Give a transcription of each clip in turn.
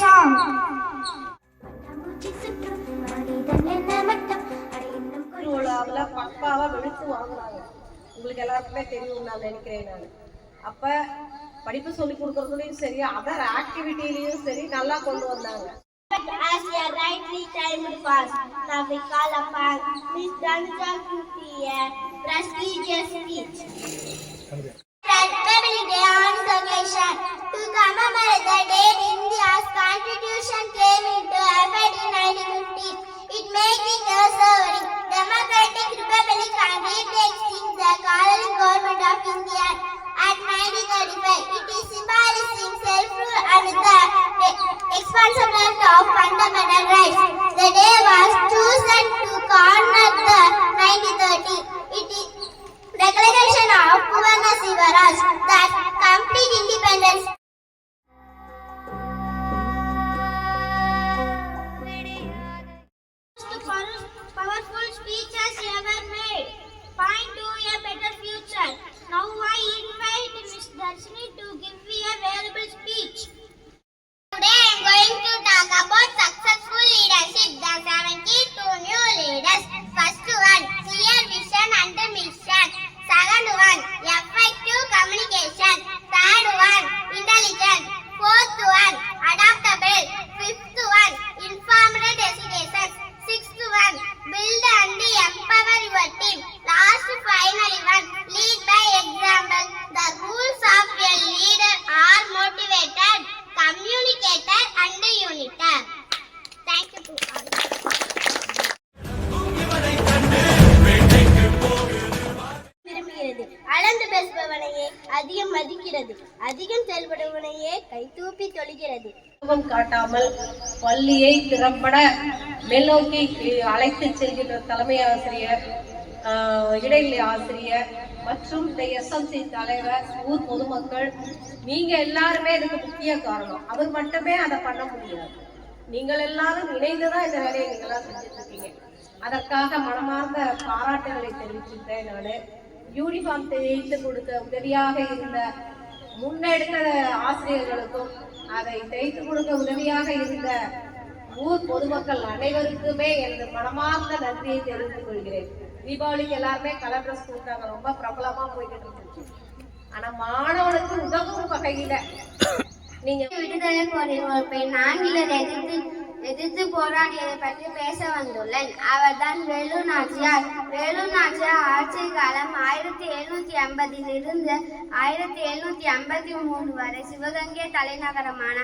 song. பக்காவா வெளுத்து வாங்கினாங்க. உங்களுக்கு எல்லாருக்குமே தெரியும் நான் நினைக்கிறேன். நான் அப்ப படிப்பு சொல்லி கொடுக்கறதுலயும் சரி, அதர் ஆக்டிவிட்டிலையும் சரி நல்லா கொண்டு வந்தாங்க. As we are rightly timed fast, now we call upon Miss Dhanuja to a prestigious speech. Republic Day on this occasion, to commemorate the date India's Constitution came into effect in 1950, it making a sovereign, democratic republic and replacing the colonial government of India at 1935. It is symbolizing self-rule and the expansion of fundamental rights. The day was chosen to commemorate the 1930. It is declaration of Purana Sivaraj that complete independence. Powerful speeches ever made. Point to a better future. Now I invite Ms. Darshini to give me a valuable speech. Today I am going to talk about successful leadership. The 72 new leaders. First one, clear vision and mission. Second one, effective communication. Third one, intelligent. Fourth one, adaptable. Fifth one, informed decisions. Sixth one, build and empower your team. Last, finally one, lead by example. The rules of a leader are motivated, communicator and uniter. Thank you to all. அளந்து பேசுபவனையே அதிகம் மதிக்கிறது, அதிகம் செயல்படுவனையே கை Tupi தொழுகிறது. காட்டாமல் பள்ளியை திறம்பட மேல்நோக்கி அழைத்து செல்கின்ற தலைமை ஆசிரியர், இடைநிலை ஆசிரியர் மற்றும் இந்த SMC தலைவர், ஊர் பொதுமக்கள், நீங்க எல்லாருமே இதுக்கு முக்கிய காரணம். அவர் மட்டுமே அதை பண்ண முடியாது. நீங்கள் எல்லாரும் இணைந்துதான் இந்த வேலையை நீங்களாம் செஞ்சுட்டு இருக்கீங்க. அதற்காக மனமார்ந்த பாராட்டுகளை தெரிவிச்சிருந்தேன். நான் யூனிஃபார்ம் தைத்து கொடுக்க உதவியாக இருந்த முன்னெடுத்த ஆசிரியர்களுக்கும் அதை தைத்து கொடுக்க உதவியாக இருந்த ஊர் பொதுமக்கள் அனைவருக்குமே எனது மனமார்ந்த நன்றியை தெரிவித்துக் கொள்கிறேன். தீபாவளிக்கு எல்லாருமே கலர் ட்ரெஸ் கொடுத்தாங்க, ரொம்ப பிரபலமா போய்கிட்டு இருந்துச்சு. ஆனா மாணவனுக்கு உதவும் வகையில நீங்க விடுதலை போரில் ஒரு பெண் ஆங்கிலர் எதிர்த்து போராடியதை பற்றி பேச வந்துள்ளேன். அவர்தான் வேலு நாச்சியார். வேலு நாச்சியார் ஆட்சி காலம் 1780 இருந்து 1753 வரை சிவகங்கை தலைநகரமான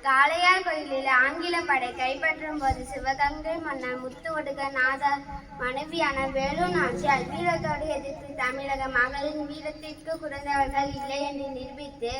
காளையார் கோயிலில் ஆங்கில படை கைப்பற்றும் போது சிவகங்கை மன்னர் முத்துவடுக நாதர் மனைவியான வேலு நாச்சியார் வீரத்தோடு எதிர்த்து தமிழக மகளின் வீரத்திற்கு குறைந்தவர்கள் இல்லை என்று நிரூபித்து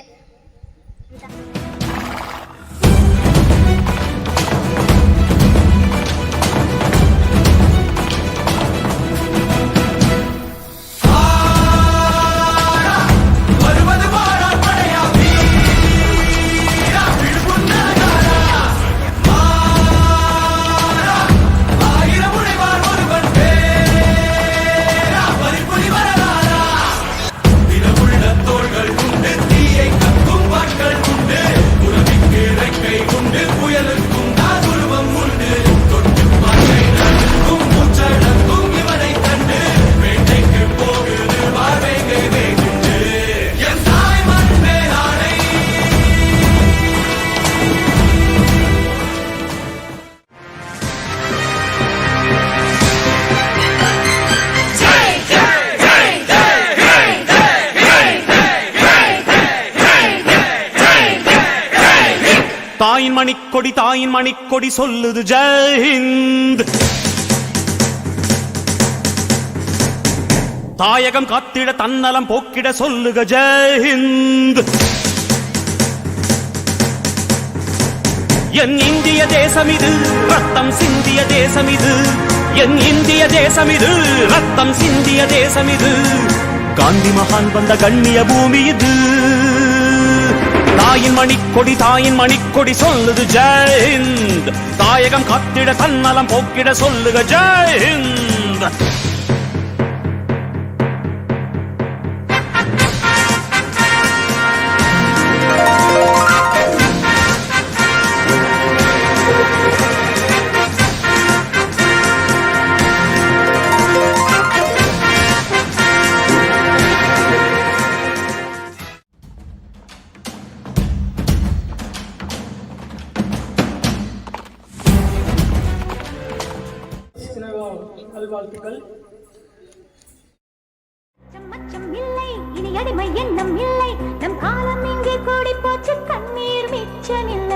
தாயின் மணிக்கொடி சொல்லுது ஜெய் ஹிந்த். தாயகம் காத்திட தன்னலம் போக்கிட சொல்லுக ஜெய் ஹிந்த். என் இந்திய தேசம் இது, ரத்தம் சிந்திய தேசம் இது. என் இந்திய தேசம் இது, ரத்தம் சிந்திய தேசம் இது. காந்தி மகான் வந்த கண்ணிய பூமி இது. தாயின் மணிக்கொடி சொல்லுது ஜெய் ஹிந்த். தாயகம் காத்திட தன்னலம் போக்கிட சொல்லுக ஜெய் ஹிந்த். நல்வாழ்த்துக்கள். மச்சம் இல்லை, இனி அடிமை எண்ணம் இல்லை, நம் காலம் இங்கே கூடி போச்சு, கண்ணீர் மிச்சமில்லை.